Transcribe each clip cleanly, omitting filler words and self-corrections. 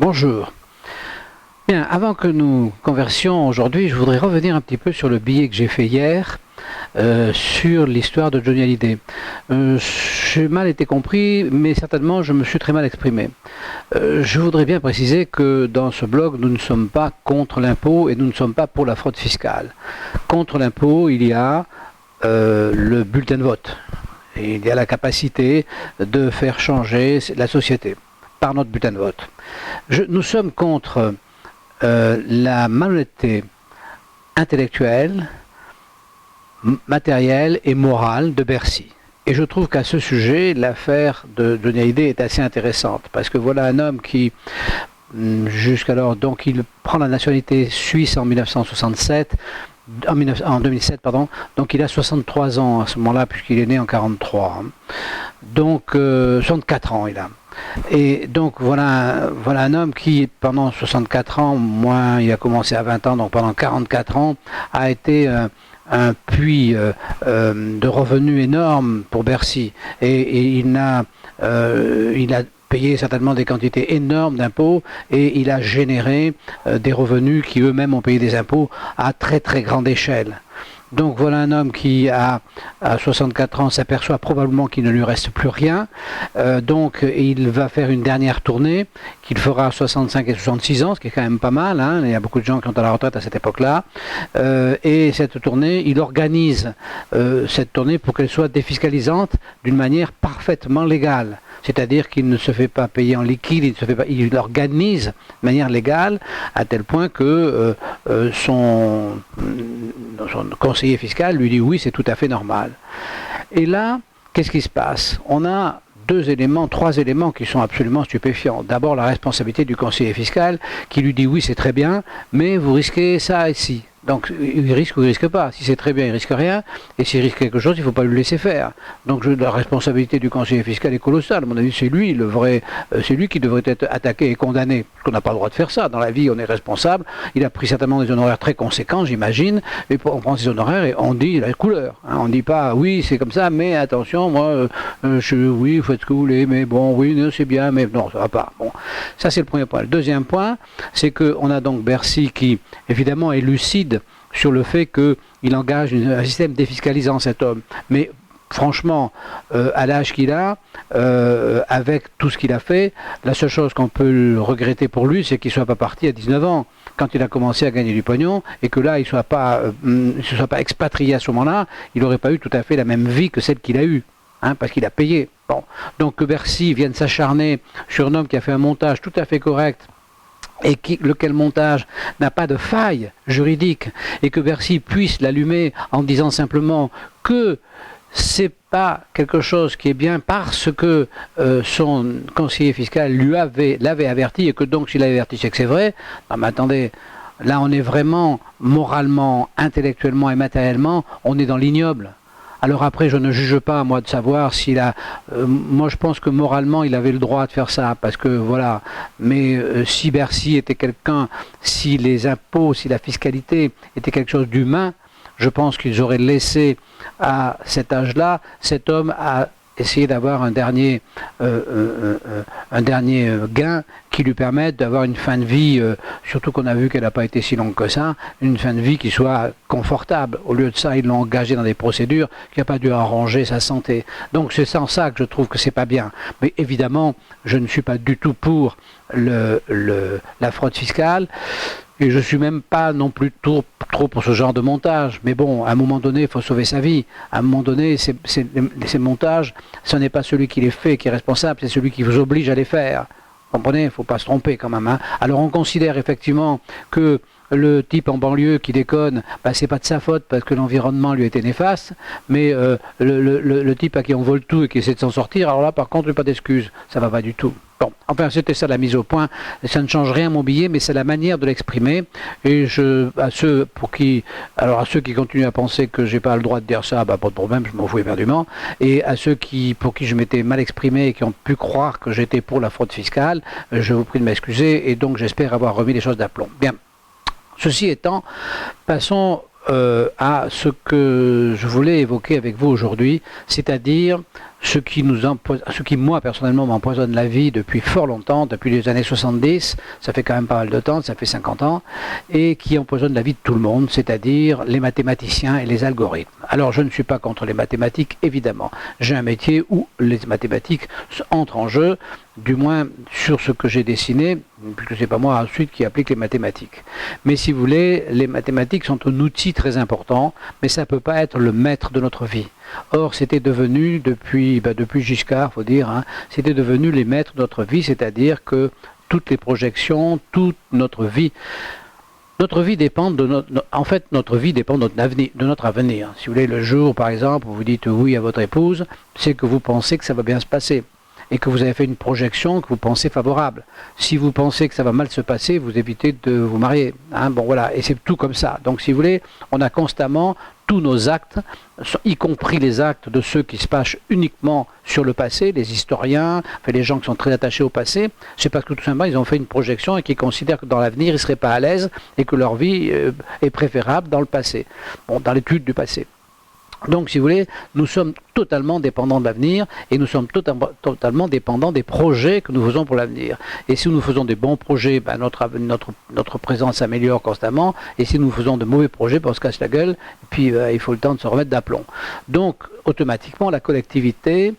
Bonjour. Bien, avant que nous conversions aujourd'hui, je voudrais revenir un petit peu sur le billet que j'ai fait hier sur l'histoire de Johnny Hallyday. J'ai mal été compris, mais certainement je me suis très mal exprimé. Je voudrais bien préciser que dans ce blog, nous ne sommes pas contre l'impôt et nous ne sommes pas pour la fraude fiscale. Contre l'impôt, il y a le bulletin de vote. Et il y a la capacité de faire changer la société par notre bulletin de vote. Nous sommes contre la malhonnêteté intellectuelle, matérielle et morale de Bercy. Et je trouve qu'à ce sujet, l'affaire de Johnny Hallyday est assez intéressante, parce que voilà un homme qui, jusqu'alors, donc il prend la nationalité suisse en 1967, en 2007, pardon, donc il a 63 ans à ce moment-là, puisqu'il est né en 43. Donc, 64 ans il a. Et donc voilà un homme qui, pendant 64 ans, moins il a commencé à 20 ans, donc pendant 44 ans, a été un puits de revenus énorme pour Bercy. Et il a payé certainement des quantités énormes d'impôts et il a généré des revenus qui eux-mêmes ont payé des impôts à très très grande échelle. Donc voilà un homme qui, à 64 ans, s'aperçoit probablement qu'il ne lui reste plus rien. Donc il va faire une dernière tournée qu'il fera à 65 et 66 ans, ce qui est quand même pas mal. Hein. Il y a beaucoup de gens qui sont à la retraite à cette époque-là. Et cette tournée, il organise cette tournée pour qu'elle soit défiscalisante d'une manière parfaitement légale. C'est-à-dire qu'il ne se fait pas payer en liquide, il l'organise de manière légale, à tel point que son conseiller fiscal lui dit oui, c'est tout à fait normal. Et là, qu'est-ce qui se passe? On a trois éléments qui sont absolument stupéfiants. D'abord, la responsabilité du conseiller fiscal qui lui dit oui, c'est très bien, mais vous risquez ça ici. Donc il risque ou il risque pas. Si c'est très bien, il risque rien. Et s'il risque quelque chose, il ne faut pas le laisser faire. Donc la responsabilité du conseiller fiscal est colossale. À mon avis, c'est lui c'est lui qui devrait être attaqué et condamné. Parce qu'on n'a pas le droit de faire ça. Dans la vie, on est responsable. Il a pris certainement des honoraires très conséquents, j'imagine. Mais on prend ses honoraires et on dit la couleur. Hein. On ne dit pas oui, c'est comme ça, mais attention, moi, oui, vous faites ce que vous voulez, mais bon, oui, non, c'est bien, mais non, ça va pas. Bon, ça c'est le premier point. Le deuxième point, c'est qu'on a donc Bercy qui, évidemment, est lucide sur le fait qu'il engage un système défiscalisant, cet homme. Mais franchement, à l'âge qu'il a, avec tout ce qu'il a fait, la seule chose qu'on peut regretter pour lui, c'est qu'il ne soit pas parti à 19 ans, quand il a commencé à gagner du pognon, et que là, il ne soit pas expatrié à ce moment-là, il n'aurait pas eu tout à fait la même vie que celle qu'il a eue. Hein, parce qu'il a payé. Bon. Donc que Bercy vienne s'acharner sur un homme qui a fait un montage tout à fait correct, et lequel montage n'a pas de faille juridique, et que Bercy puisse l'allumer en disant simplement que c'est pas quelque chose qui est bien parce que son conseiller fiscal l'avait averti, et que donc s'il l'avait averti, c'est que c'est vrai. Non mais attendez, là on est vraiment moralement, intellectuellement et matériellement, on est dans l'ignoble. Alors après, je ne juge pas, moi, de savoir s'il a... moi, je pense que moralement, il avait le droit de faire ça, parce que, voilà. Mais si Bercy était quelqu'un, si les impôts, si la fiscalité était quelque chose d'humain, je pense qu'ils auraient laissé à cet âge-là, cet homme à essayer d'avoir un dernier gain qui lui permette d'avoir une fin de vie, surtout qu'on a vu qu'elle n'a pas été si longue que ça, une fin de vie qui soit confortable. Au lieu de ça, ils l'ont engagé dans des procédures qui n'ont pas dû arranger sa santé. Donc c'est sans ça que je trouve que c'est pas bien. Mais évidemment, je ne suis pas du tout pour la fraude fiscale. Et je ne suis même pas non plus trop pour ce genre de montage. Mais bon, à un moment donné, il faut sauver sa vie. À un moment donné, ces montages, ce n'est pas celui qui les fait qui est responsable, c'est celui qui vous oblige à les faire. Vous comprenez? Il ne faut pas se tromper quand même. Hein. Alors on considère effectivement que le type en banlieue qui déconne, c'est pas de sa faute parce que l'environnement lui était néfaste, mais le type à qui on vole tout et qui essaie de s'en sortir, alors là par contre, pas d'excuse, ça va pas du tout. Bon, enfin c'était ça la mise au point, ça ne change rien mon billet, mais c'est la manière de l'exprimer, et à ceux qui continuent à penser que j'ai pas le droit de dire ça, pas de problème, je m'en fous éperdument, et à ceux pour qui je m'étais mal exprimé et qui ont pu croire que j'étais pour la fraude fiscale, je vous prie de m'excuser, et donc j'espère avoir remis les choses d'aplomb. Bien. Ceci étant, passons à ce que je voulais évoquer avec vous aujourd'hui, c'est-à-dire ce qui moi personnellement m'empoisonne la vie depuis fort longtemps, depuis les années 70, ça fait quand même pas mal de temps, ça fait 50 ans, et qui empoisonne la vie de tout le monde, c'est-à-dire les mathématiciens et les algorithmes. Alors je ne suis pas contre les mathématiques, évidemment. J'ai un métier où les mathématiques entrent en jeu, du moins sur ce que j'ai dessiné, puisque c'est pas moi ensuite qui applique les mathématiques. Mais si vous voulez, les mathématiques sont un outil très important, mais ça ne peut pas être le maître de notre vie. Or, c'était devenu, depuis Giscard, faut dire, hein, c'était devenu les maîtres de notre vie, c'est-à-dire que toutes les projections, toute notre vie dépend de notre vie dépend de notre avenir. Si vous voulez, le jour, par exemple, où vous dites oui à votre épouse, c'est que vous pensez que ça va bien se passer, et que vous avez fait une projection que vous pensez favorable. Si vous pensez que ça va mal se passer, vous évitez de vous marier. Hein, bon voilà, et c'est tout comme ça. Donc si vous voulez, on a constamment tous nos actes, y compris les actes de ceux qui se passent uniquement sur le passé, les historiens, enfin, les gens qui sont très attachés au passé, c'est parce que tout simplement ils ont fait une projection et qu'ils considèrent que dans l'avenir ils ne seraient pas à l'aise et que leur vie est préférable dans le passé, bon, dans l'étude du passé. Donc, si vous voulez, nous sommes totalement dépendants de l'avenir et nous sommes totalement dépendants des projets que nous faisons pour l'avenir. Et si nous faisons des bons projets, ben notre présent s'améliore constamment. Et si nous faisons de mauvais projets, ben on se casse la gueule. Et puis, il faut le temps de se remettre d'aplomb. Donc, automatiquement, la collectivité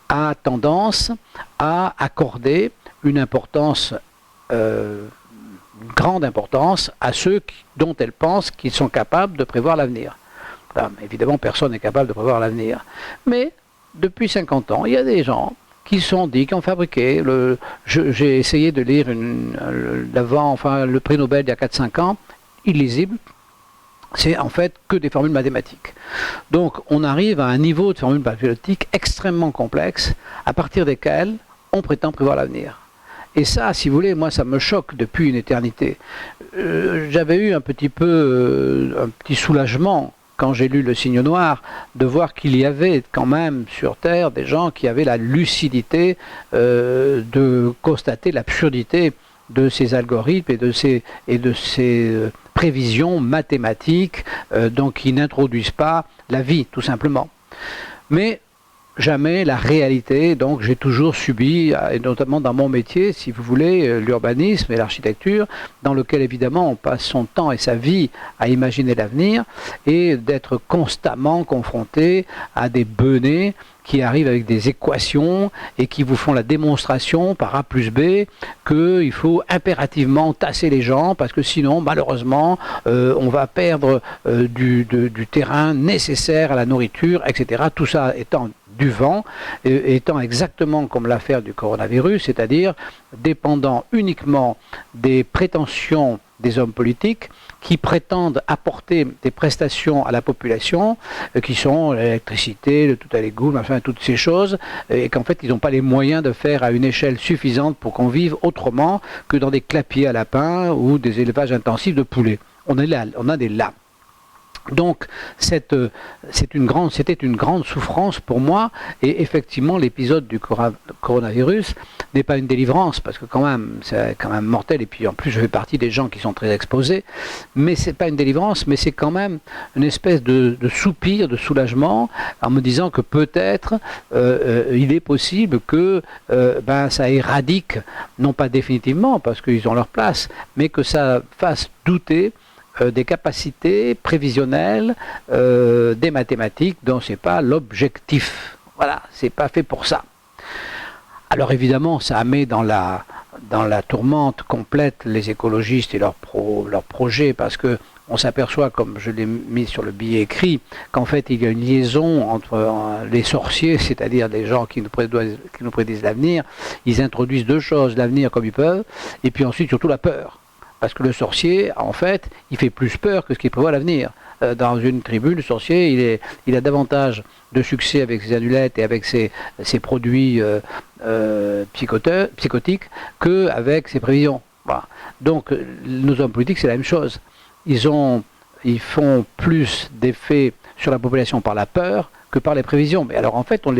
a tendance à accorder une importance, une grande importance à ceux dont elle pense qu'ils sont capables de prévoir l'avenir. Évidemment, personne n'est capable de prévoir l'avenir. Mais, depuis 50 ans, il y a des gens qui se sont dit, qui ont fabriqué, j'ai essayé de lire le prix Nobel il y a 4-5 ans, illisible, c'est en fait que des formules mathématiques. Donc, on arrive à un niveau de formules mathématiques extrêmement complexe, à partir desquelles on prétend prévoir l'avenir. Et ça, si vous voulez, moi, ça me choque depuis une éternité. J'avais eu un petit soulagement quand j'ai lu Le Cygne Noir, de voir qu'il y avait quand même sur Terre des gens qui avaient la lucidité de constater l'absurdité de ces algorithmes et de ces prévisions mathématiques, donc qui n'introduisent pas la vie, tout simplement. Mais jamais la réalité, donc j'ai toujours subi, et notamment dans mon métier, si vous voulez, l'urbanisme et l'architecture, dans lequel évidemment on passe son temps et sa vie à imaginer l'avenir, et d'être constamment confronté à des benets qui arrivent avec des équations et qui vous font la démonstration par A plus B qu'il faut impérativement tasser les gens parce que sinon, malheureusement, on va perdre du terrain nécessaire à la nourriture, etc. Tout ça étant du vent, étant exactement comme l'affaire du coronavirus, c'est-à-dire dépendant uniquement des prétentions des hommes politiques qui prétendent apporter des prestations à la population, qui sont l'électricité, le tout à l'égout, enfin toutes ces choses, et qu'en fait ils n'ont pas les moyens de faire à une échelle suffisante pour qu'on vive autrement que dans des clapiers à lapins ou des élevages intensifs de poulets. On a des là. Donc, c'était une grande souffrance pour moi, et effectivement, l'épisode du coronavirus n'est pas une délivrance, parce que quand même, c'est quand même mortel, et puis en plus, je fais partie des gens qui sont très exposés, mais c'est pas une délivrance, mais c'est quand même une espèce de soupir, de soulagement, en me disant que peut-être il est possible que ça éradique, non pas définitivement, parce qu'ils ont leur place, mais que ça fasse douter des capacités prévisionnelles des mathématiques dont c'est pas l'objectif. Voilà, c'est pas fait pour ça. Alors évidemment, ça met dans la tourmente complète les écologistes et leurs projets, parce que on s'aperçoit, comme je l'ai mis sur le billet écrit, qu'en fait il y a une liaison entre les sorciers, c'est-à-dire des gens qui nous prédisent l'avenir. Ils introduisent deux choses, l'avenir comme ils peuvent, et puis ensuite surtout la peur. Parce que le sorcier, en fait, il fait plus peur que ce qu'il prévoit à l'avenir. Dans une tribu, le sorcier, il a davantage de succès avec ses amulettes et avec ses produits psychotiques qu'avec ses prévisions. Voilà. Donc, nos hommes politiques, c'est la même chose. Ils font plus d'effet sur la population par la peur que par les prévisions. Mais alors, en fait, on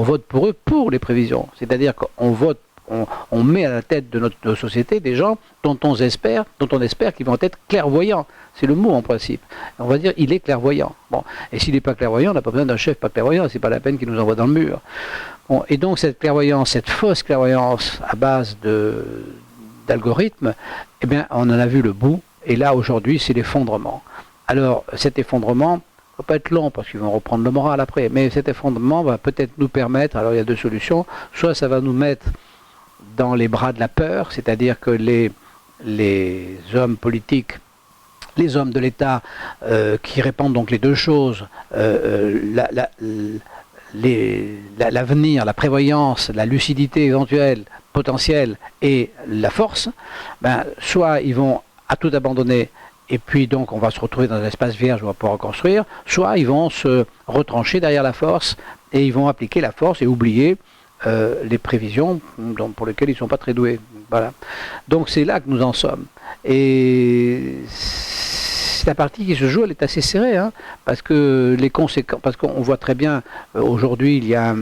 vote pour eux pour les prévisions. C'est-à-dire qu'on vote on met à la tête de notre société des gens dont on espère qu'ils vont être clairvoyants. C'est le mot en principe. On va dire il est clairvoyant. Bon, et s'il n'est pas clairvoyant, on n'a pas besoin d'un chef pas clairvoyant, c'est pas la peine qu'il nous envoie dans le mur. Bon, et donc cette clairvoyance, cette fausse clairvoyance à base d'algorithmes, eh bien on en a vu le bout, et là aujourd'hui c'est l'effondrement. Alors cet effondrement ne va pas être long parce qu'ils vont reprendre le moral après, mais cet effondrement va peut-être nous permettre, alors il y a deux solutions, soit ça va nous mettre dans les bras de la peur, c'est-à-dire que les hommes politiques, les hommes de l'État qui répandent donc les deux choses, l'avenir, la prévoyance, la lucidité éventuelle, potentielle et la force, ben, soit ils vont à tout abandonner et puis donc on va se retrouver dans un espace vierge où on va pouvoir reconstruire, soit ils vont se retrancher derrière la force et ils vont appliquer la force et oublier les prévisions pour lesquelles ils ne sont pas très doués. Voilà. Donc c'est là que nous en sommes. Et la partie qui se joue, elle est assez serrée, hein, parce que les conséquences, parce qu'on voit très bien, aujourd'hui, il y a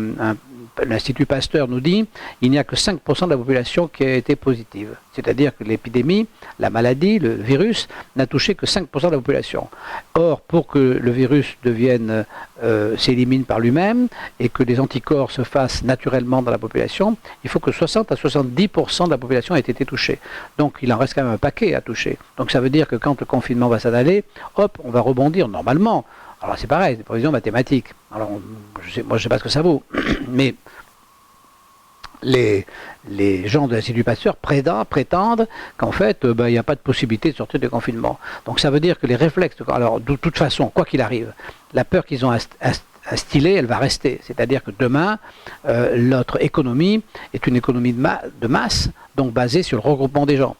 l'Institut Pasteur nous dit, il n'y a que 5% de la population qui a été positive. C'est-à-dire que l'épidémie, la maladie, le virus, n'a touché que 5% de la population. Or, pour que le virus s'élimine par lui-même et que les anticorps se fassent naturellement dans la population, il faut que 60 à 70% de la population ait été touchée. Donc, il en reste quand même un paquet à toucher. Donc, ça veut dire que quand le confinement va s'en aller, hop, on va rebondir normalement. Alors c'est pareil, des prévisions mathématiques. Alors moi je sais pas ce que ça vaut, mais les gens de l'Institut Pasteur prétendent qu'en fait il n'y a pas de possibilité de sortir du confinement. Donc ça veut dire que les réflexes, alors de toute façon, quoi qu'il arrive, la peur qu'ils ont instillée, elle va rester. C'est-à-dire que demain, notre économie est une économie de masse, donc basée sur le regroupement des gens.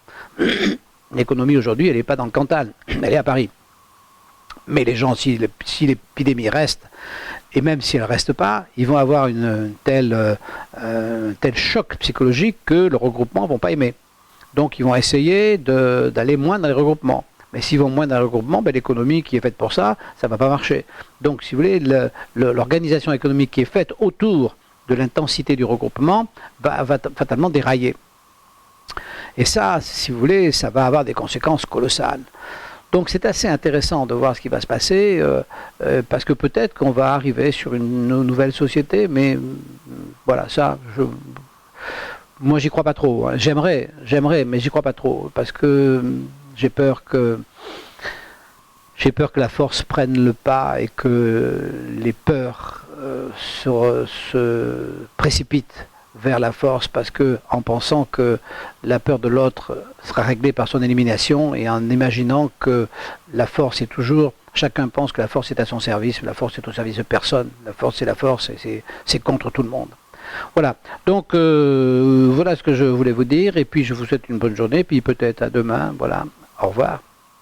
L'économie aujourd'hui, elle n'est pas dans le Cantal, elle est à Paris. Mais les gens, si l'épidémie reste, et même si elle ne reste pas, ils vont avoir un tel choc psychologique que le regroupement ne vont pas aimer. Donc ils vont essayer d'aller moins dans les regroupements. Mais s'ils vont moins dans les regroupements, ben, l'économie qui est faite pour ça, ça ne va pas marcher. Donc si vous voulez, l'organisation économique qui est faite autour de l'intensité du regroupement va fatalement dérailler. Et ça, si vous voulez, ça va avoir des conséquences colossales. Donc c'est assez intéressant de voir ce qui va se passer, parce que peut-être qu'on va arriver sur une nouvelle société, mais voilà, ça, moi j'y crois pas trop. Hein. J'aimerais, mais j'y crois pas trop, parce que j'ai peur que la force prenne le pas et que les peurs se précipitent vers la force, parce que en pensant que la peur de l'autre sera réglée par son élimination et en imaginant que la force est toujours, chacun pense que la force est à son service, la force est au service de personne, la force c'est la force et c'est contre tout le monde. Voilà, donc voilà ce que je voulais vous dire, et puis je vous souhaite une bonne journée, puis peut-être à demain, voilà, au revoir.